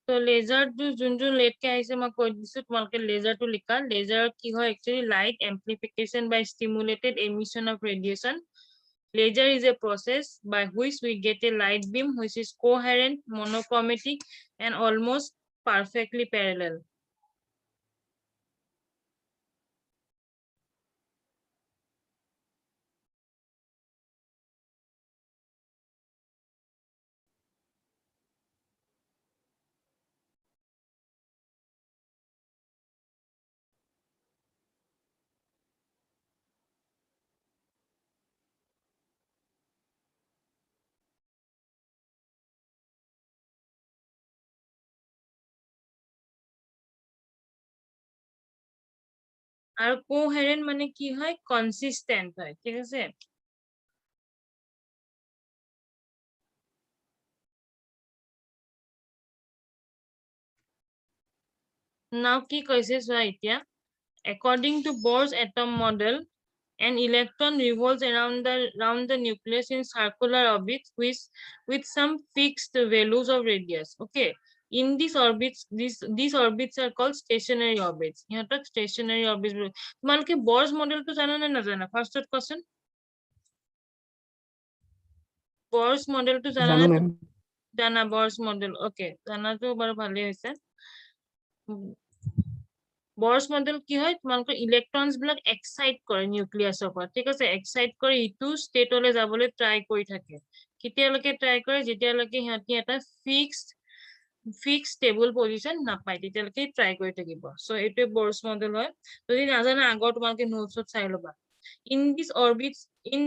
তো লেজাৰটো যোনটো লেটকে আহিছে মই কৈ দিছো তোমালোকে লেজাৰটো লিখা লেজাৰ কি হয় actually light amplification by stimulated emission of radiation laser is a process by which we get a light beam which is coherent monochromatic and almost perfectly parallel আৰু coherent মানে কি হয় consistent হয় ঠিক আছে now কি কৈছে চোৱা এতিয়া according to Bohr's atom model an electron revolves around the nucleus in circular orbits with some fixed values of radius okay in these orbits are called stationary orbits ইহঁতক stationary orbits তোমালোকে Bohr's model টো জানা নে নাজানা first question Bohr's model টো জানা জানো নে মেম জানা Bohr's model okay জানাটো বাৰু ভালেই হৈছে Bohr's model কি হয় তোমালোকৰ ইলেক্ট্ৰনছ বিলাক এক্সাইট কৰে নিউক্লিয়াছৰ পৰা ঠিক আছে এক্সাইট কৰি ইটো ষ্টেটলৈ যাবলৈ ট্ৰাই কৰি থাকে কেতিয়ালৈকে ট্ৰাই কৰে যেতিয়ালৈকে সিহঁতি এটা ফিক্সড ষ্টেবল পজিশন নাপায় তেতিয়ালৈকে ট্ৰাই কৰি থাকিব সো এইটোৱে Bohr's model হয় যদি নাজানা আগৰ তোমালোকে নোটছত চাই ল'বা in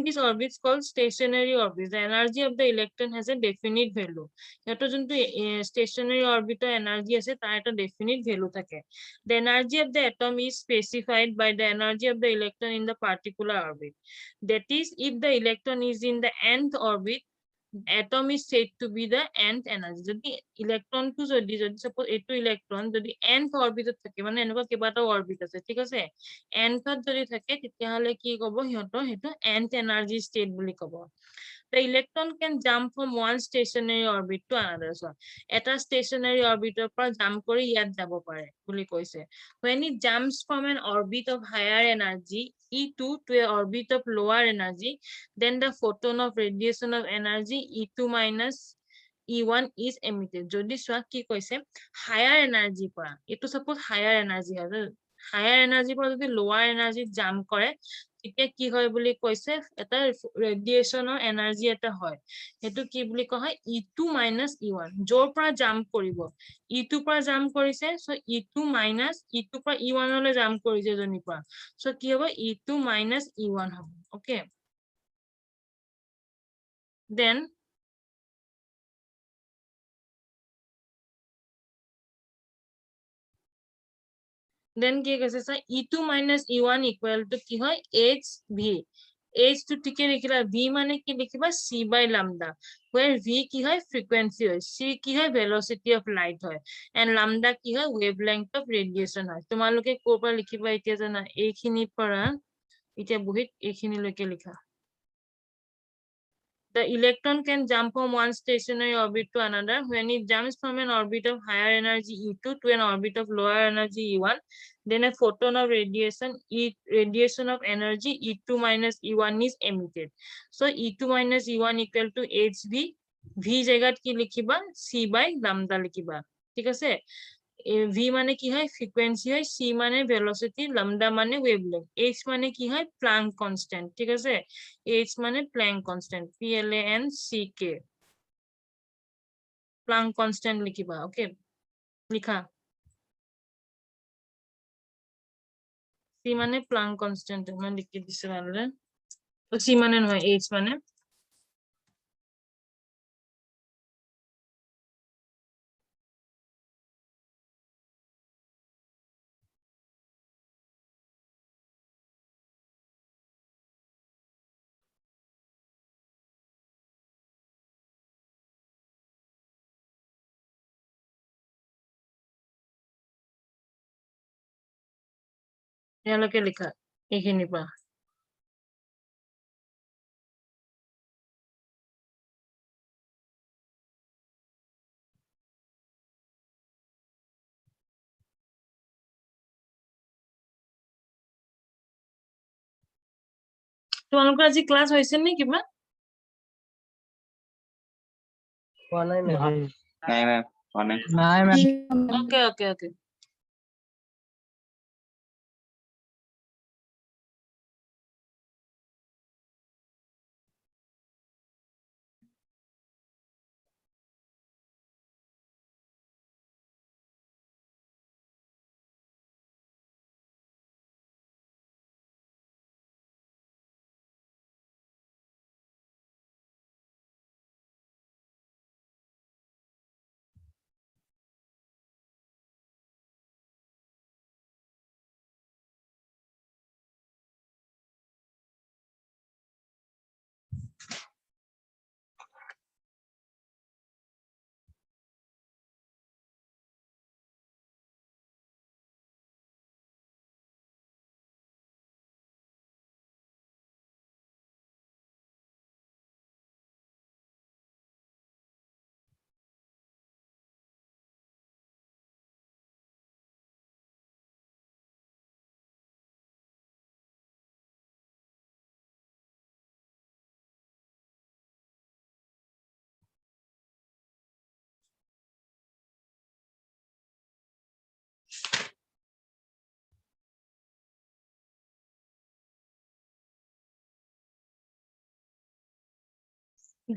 these orbits called stationary orbits the energy of the electron has a definite value এটা যোনটো stationary orbit energy আছে তাৰ এটা definite value থাকে the energy of the atom is specified by the energy of the electron in the particular orbit that is if the electron is in the nth orbit atom is said to be the nth energy যদি electron টো যদি suppose এইটো electron যদি nth অৰবিটত থাকে মানে এনেকুৱা কেইবাটা orbit আছে ঠিক আছে nth যদি থাকে তেতিয়াহলে কি কব সিহঁতৰ হেতু nth energy state বুলি কব the electron can jump from one stationary orbit to another so এটা stationary orbitor পৰা jump কৰি ইয়াত যাব পাৰে বুলি কৈছে when it jumps from an orbit of higher energy E2 to an orbit of lower energy then the photon of radiation of energy E2 minus E1 is emitted যদি চোৱা কি কৈছে higher energy পৰা এটো suppose higher energy হয় higher energy পৰা যদি lower energy jump কৰে তেতিয়া কি হয় বুলি কৈছে এটা ৰেডিয়েশনৰ এনাৰ্জি এটা হয় হেতু কি বুলি কয় E2 minus E1 জৰ পৰা জাম্প কৰিব E2 পৰা জাম্প কৰিছে সো E2 minus E2 পৰা E1 লৈ জাম্প কৰিছে জনি পৰা সো কি হ'ব E2 minus E1 হ'ব ওকে then কি কৈছে sir E2 minus E1 equal to কি হয় HV H to ঠিকে লিখিলা V মানে কি লিখিবা C by lambda where V কি হয় frequency হয় C কি হয় velocity of light হয় and lambda কি হয় wavelength of radiation হয় তোমালোকে কোৰ পৰা লিখিবা এতিয়া জানা এইখিনি পৰা এতিয়া বহিত এইখিনি লৈকে লিখা The electron can jump from one stationary orbit to another. When it jumps from an orbit of higher energy E2 to an orbit of lower energy E1, then a photon of radiation of energy E2 minus E1 is emitted. So E2 minus E1 equal to HV. V জায়গাত কি লিখিবা C by lambda লিখিবা ঠিক আছে V মানে কি হয় frequency হয় C মানে ভেলোসিটি lambda মানে ওয়েভলেংথ H মানে কি হয় প্লাঙ্ক কনস্ট্যান্ট ঠিক আছে H মানে Planck constant PLANCK Planck constant লিখিবা ওকে লিখা C মানে প্লাঙ্ক কনস্ট্যান্ট মানে লিখি দিছে ভালরে তো C মানে নহয় H মানে ইয়ালৈকে লিখা এইখিনি পা তোমালোকৰ আজি ক্লাছ হৈছে নে কিবা? নাই Okay.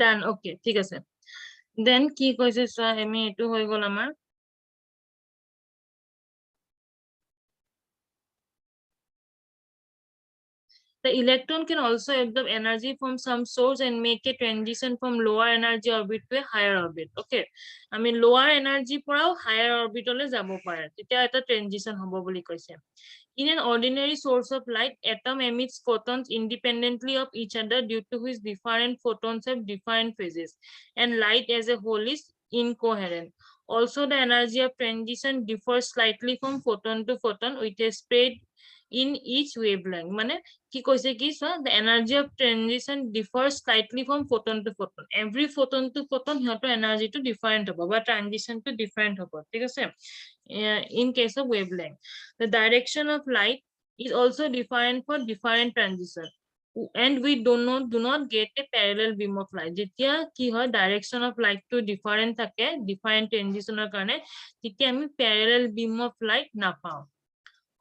Done. Okay, ঠিক আছে। Then কি কৈছে চোৱা, আমি এইটো হৈ গ'ল আমাৰ। The electron can also absorb energy from some source and make a transition from lower energy orbit to a higher orbit. Okay, I mean lower energy পৰাও higher orbit লৈ যাব পাৰে, তেতিয়া এটা transition হ'ব বুলি কৈছে। In an ordinary source of light, atom emits photons independently of each other, due to which different photons have different phases, and light as a whole is incoherent. Also, the energy of transition differs slightly from photon to photon with a spread in each wavelength. মানে কি কৈছে কি চোৱা, the energy of transition differs slightly from photon to photon. Every photon to photon সিহঁতৰ energy to different হ'ব, বা transition to different হ'ব, ঠিক আছে? In case of wavelength, the direction of light is also different for different transition, and we do not get a parallel beam of light. যেতিয়া কি হয়, direction of light to different থাকে, different transitioner কাৰণে, তেতিয়া আমি parallel beam of light নাপাওঁ।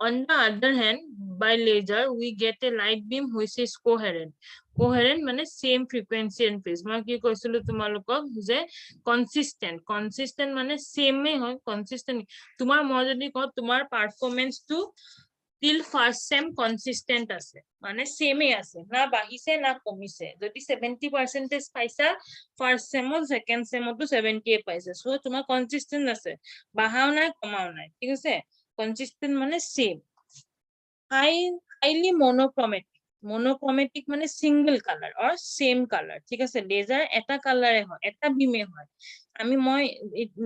On the other hand, by laser, we get a light beam which is coherent. Coherent মানে same frequency and phase. মই কি কৈছিলো তোমালোকক যে consistent মানে same হয়, consistent। তোমাৰ মই যদি কওঁ তোমাৰ performance to till first sem consistent আছে, মানে same আছে, না বাঢ়িছে না কমিছে। যদি 70% পাইছা first sem, second sem তো 70 পাইছে, so তোমাৰ consistent আছে, বাঢ়াও নাই কমাও নাই, ঠিক আছে? Consistent মানে same। Highly monochromatic মানে single color or same color, ঠিক আছে? লেজাৰ এটা কালাৰে হয়, এটা বিমে হয়। মই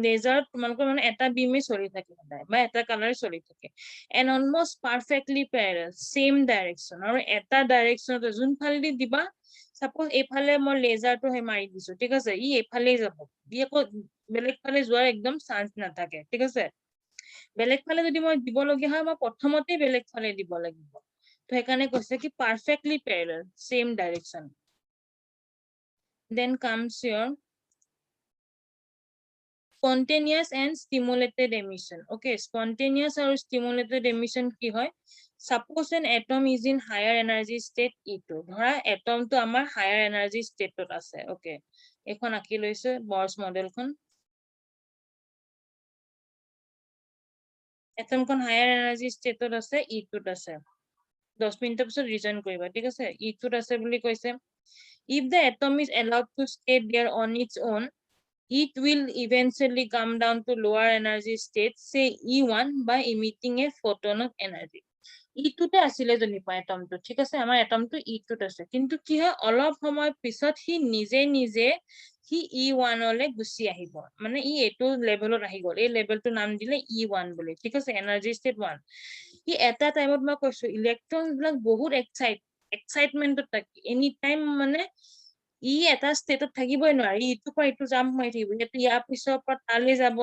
লেজাৰ তোমালোকৰ মানে এটা বিমে চলি থাকে সদায়, বা এটা কালাৰে চলি থাকে। And almost perfectly parallel, same direction, আৰু এটা ডাইৰেকশ্যনত যোনফালেদি দিবা, সাপোজ এইফালে মই লেজাৰটো মাৰি দিছো, ঠিক আছে? ই এইফালে যাব, ই আকৌ বেলেগ ফালে যোৱাৰ একদম চান্স নাথাকে, ঠিক আছে? বেলেগ ফালে যদি মই দিব লগিয়া হয়, মই প্ৰথমতে বেলেগ ফালে দিব লাগিব। তো সেইকাৰণে কৈছে কি perfectly parallel, same direction. Then comes your spontaneous and stimulated emission. Okay, spontaneous or stimulated emission কি হয়? Suppose an atom is in higher energy state E2. ধৰা atom তো আমাৰ higher energy state ত আছে। Okay, এখন আঁকি লৈছে বৰ্ছ মডেলখন। atom খন higher energy state ত আছে, E2 ত আছে। 10 মিনিটৰ পিছত ৰিজন কৰিবা, ঠিক আছে? E2 ত আছে বুলি কৈছে। If the atom is allowed to stay there on its own, it will eventually come down to lower energy state, say E1, by emitting a photon of energy. E2 তে আছিলে জনিপা এটমটো, ঠিক আছে? আমাৰ এটমটো E2 ত আছে, কিন্তু কি হয়, অলপ সময় পিছত সি নিজে সি E1 লৈ গুচি আহিব, মানে ই এইটো লেভেলত আহি গ'ল, এই লেভেলটো নাম দিলে E1 বুলি, ঠিক আছে? Energy state 1। ই এটা টাইমত মই কৈছো ইলেক্ট্ৰন বিলাক বহুত এক্সাইটমেন্টত থাকে, এনি টাইম মানে ই এটা ষ্টেটত থাকিবই নোৱাৰে, ইটোৰ পৰা ইটো জাম্প মাৰি থাকিব, ইয়াৰ পিছৰ পৰা তালৈ যাব,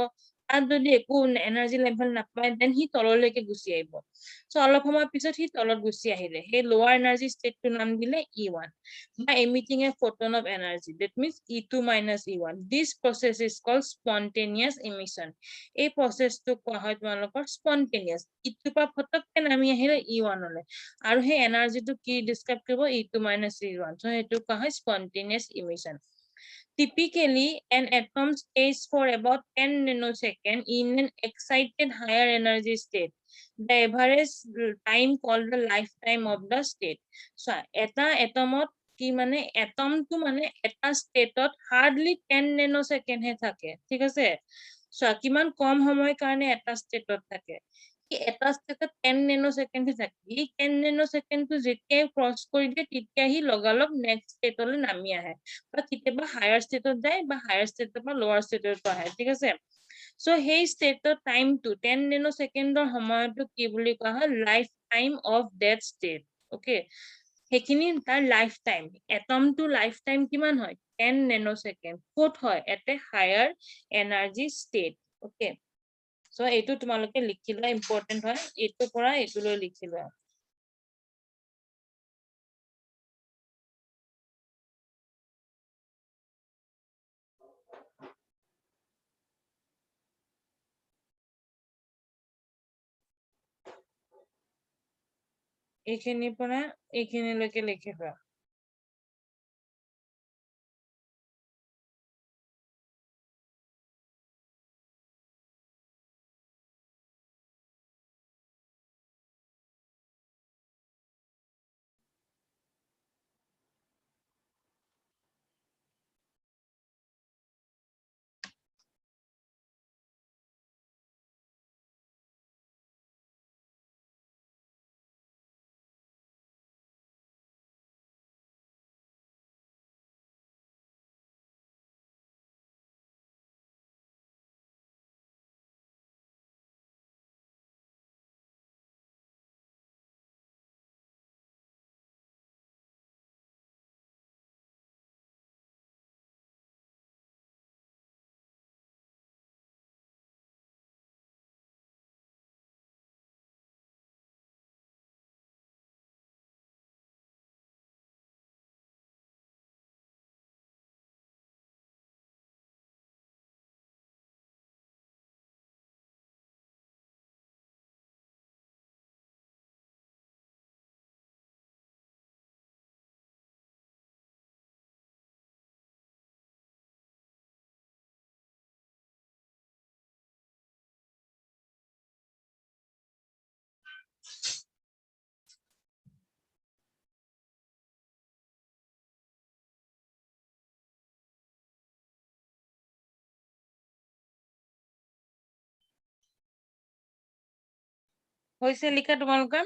তাত যদি একো এনাৰ্জি লেভেল নাপায় দেন সি তললৈকে গুচি আহিব সো অলপ সময় পিছত সি তলত গুচি আহিলে সেই লোৱাৰ এনাৰ্জি ষ্টেটটোৰ নাম দিলে E1 by emitting a photon of energy that means E2 minus E1 this process is called spontaneous emission এই প্ৰচেছটো কোৱা হয় তোমালোকৰ spontaneous ইটোৰ পৰা ফটককে নামি আহিলে E1 লৈ আৰু সেই এনাৰ্জিটো কি ডিসক্ৰাইব কৰিব E2 minus E1 সো সেইটো কোৱা হয় spontaneous emission Typically, an atom stays for about 10 nanoseconds in an excited higher energy state. The average time called the lifetime of the state. So, eta atomot কি মানে এটমটো মানে এটা ষ্টেটত hardly 10 নেনোসেকেন্ড হে থাকে ঠিক আছে সো কিমান কম সময়ৰ কাৰণে এটা ষ্টেটত থাকে এটা ষ্টেটত 10 নেনোসেকেন্ড থাকে এই 10 নেনোসেকেন্ডটো যেতিয়া ক্ৰস কৰি দিয়ে তেতিয়া হি লগালগ নেক্সট ষ্টেটলৈ নামি আহে বা কেতিয়াবা হায়াৰ ষ্টেটত যায় বা হায়াৰ ষ্টেটৰ পৰা লোৱাৰ ষ্টেটত আহে ঠিক আছে সো সেই ষ্টেটৰ টাইমটো 10 নেনোসেকেন্ডৰ সময়টো কি বুলি কোৱা হয় life time of that state okay সেইখিনি তাৰ লাইফ টাইম এটমটো লাইফ টাইম কিমান হয় 10 নেনোসেকেন্ড ক'ত হয় এতে higher energy state okay so এইটো তোমালোকে লিখি লোৱা ইম্পৰ্টেন্ট হয় এইটোৰ পৰা এইটোলৈ লিখি লোৱা এইখিনিৰ পৰা এইখিনিলৈকে লিখি লোৱা হৈছে লিখা তোমালোকৰ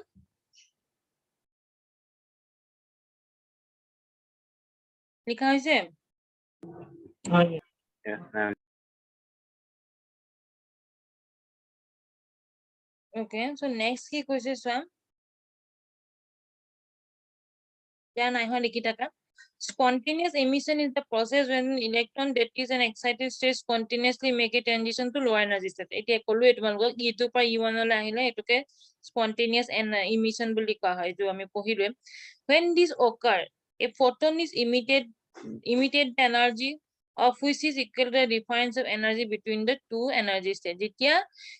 লিখা হৈছে ওকে সো নেক্সট কি কৈছে চোৱা Yeah, I likhi taka. Spontaneous emission is the process when an electron that is an excited state spontaneously make a transition to lower energy state. Etia kolu etumalok E2 pa E1 la ahile etuke spontaneous emission boli koa hoy jo ami pohilwe. When this occur, a photon is emitted the energy of which is equal to the difference of energy between the two energy states. Jetia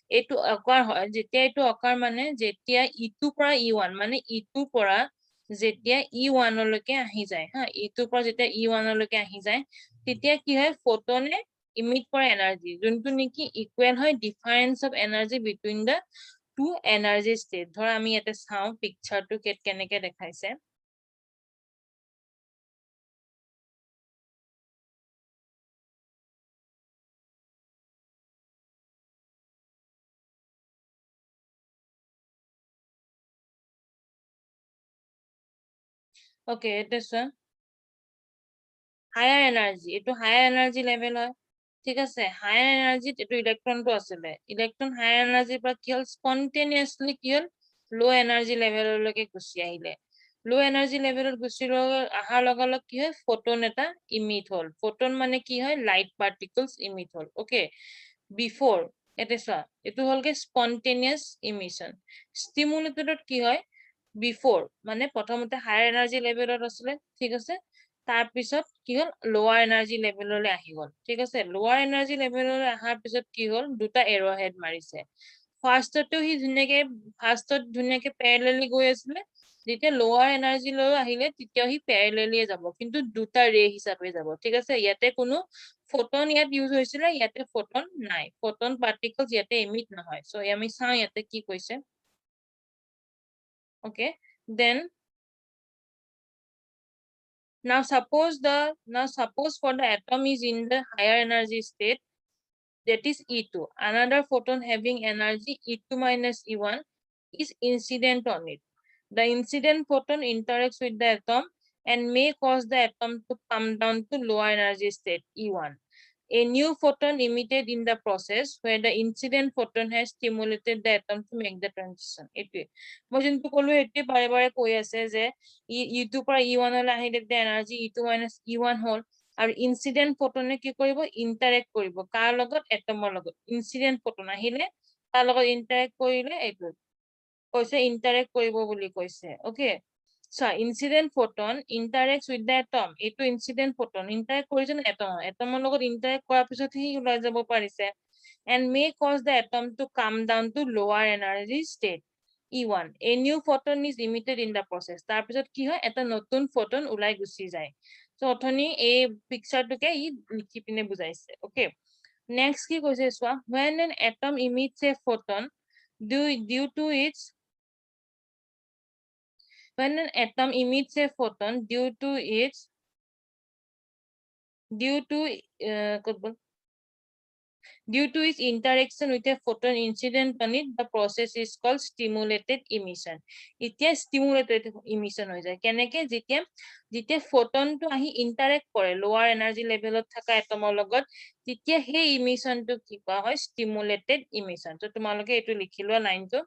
etu occur hoy jetia etu occur mane jetia E2 পৰা E1 মানে E2 পৰা যেতিয়া E1 লৈকে আহি যায় হা E2 পৰা যেতিয়া E1 লৈকে আহি যায় তেতিয়া কি হয় ফটোনে ইমিট কৰে এনাৰ্জি যোনটো নেকি ইকুৱেল হয় difference of energy between the two energy state ধৰা আমি ইয়াতে চাও পিকচাৰটো কেনেকে দেখাইছে ওকে এটা চোৱা হায়াৰ এনাৰ্জি এটো হায়াৰ এনাৰ্জি লেভেল হয় ঠিক আছে হায়াৰ এনাৰ্জিত এটো ইলেক্ট্ৰনটো আছিলে ইলেক্ট্ৰন হায়াৰ এনাৰ্জিৰ পৰা কি হল স্পন্টেনিয়াছলি কি হল লো এনাৰ্জি লেভেললৈকে গুচি আহিলে লো এনাৰ্জি লেভেলত গুচি আহাৰ লগালগ কি হয় ফটোন এটা ইমিট হল ফটোন মানে কি হয় লাইট পাৰ্টিকলছ ইমিট হল ওকে বিফোৰ এতে চোৱা এটো হলকে স্পন্টেনিয়াস ইমিশন স্টিমুলেটেডত কি হয় বিফোৰ মানে প্ৰথমতে হায়াৰ এনাৰ্জি লেভেলত আছিলে ঠিক আছে তাৰ পিছত কি হল লোৱাৰ এনাৰ্জি লেভেললৈ আহি গল ঠিক আছে লোৱাৰ এনাৰ্জি লেভেললৈ আহাৰ পিছত কি হল দুটা এৰো হেড মাৰিছে ফাৰ্ষ্টটো হি ধুনীয়াকে প্যাৰেলালি গৈ আছিলে যেতিয়া লোৱাৰ এনাৰ্জি লৈ আহিলে তেতিয়া হি প্যাৰেলালি যাব কিন্তু দুটা ৰে হিচাপে যাব ঠিক আছে ইয়াতে কোনো ফোটন ইয়াত ইউজ হৈছিলে ইয়াতে ফোটন নাই ফোটন পাৰ্টিকলস ইয়াতে এমিট নহয় সো আমি চাও ইয়াতে কি কৈছে okay then now suppose for the atom is in the higher energy state that is E2 another photon having energy E2 minus E1 is incident on it the incident photon interacts with the atom and may cause the atom to come down to lower energy state E1 a new photon emitted in the process where the incident photon has stimulated the atom to make the transition etue moi juntu kolu ete bare bare koi ase je E2 পৰা E1 লৈ আহিলে the energy E2 minus E1 হল আৰু incident ফোটনে কি কৰিব interact কৰিব কাৰ লগত এটমৰ লগত incident photon আহিলে তাৰ লগত ইন্টাৰেক্ট কৰিলে এইটো কৈছে ইন্টাৰেক্ট কৰিব বুলি কৈছে okay so incident photon interacts with the atom eto incident photon interact কৰিছে atomৰ লগত interact কৰাৰ পিছত হি ওলাই যাব পাৰিছে and may cause the atom to come down to lower energy state E1 a new photon is emitted in the process তাৰ পিছত কি হয় এটা নতুন ফোটন ওলাই গুছি যায় so অথনি এই পিকচাৰটোকে ই লিখি পিনে বুজাইছে ওকে নেক্সট কি কৈছে চোৱা when an atom emits a photon due to its when an atom emits a photon due to its interaction with a photon incident on it the process is called stimulated emission এতিয়া stimulated emission হৈ যায় কেনেকে যেতিয়া photon টো আহি interact কৰে lower energy levelত থকা atomৰ লগত তেতিয়া সেই emission টো কি কোৱা হয় stimulated emission তো তোমালোকে এটো লিখি লোৱা লাইনটো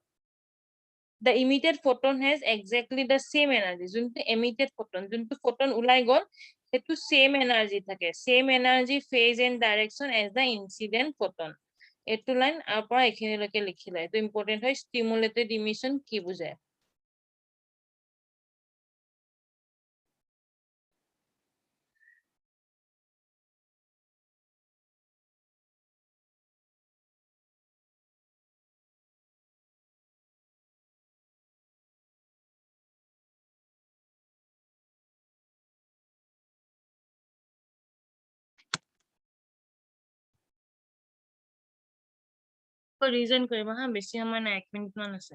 the emitted photon has exactly the same energy junto emitted photon ulai gol etu same energy thake same energy phase and direction as the incident photon etu line apara ekhini loke likhila etu important hoy stimulated emission ki bujhay reason কৰিবা হা বেছি সময় নাই 1 minute মান আছে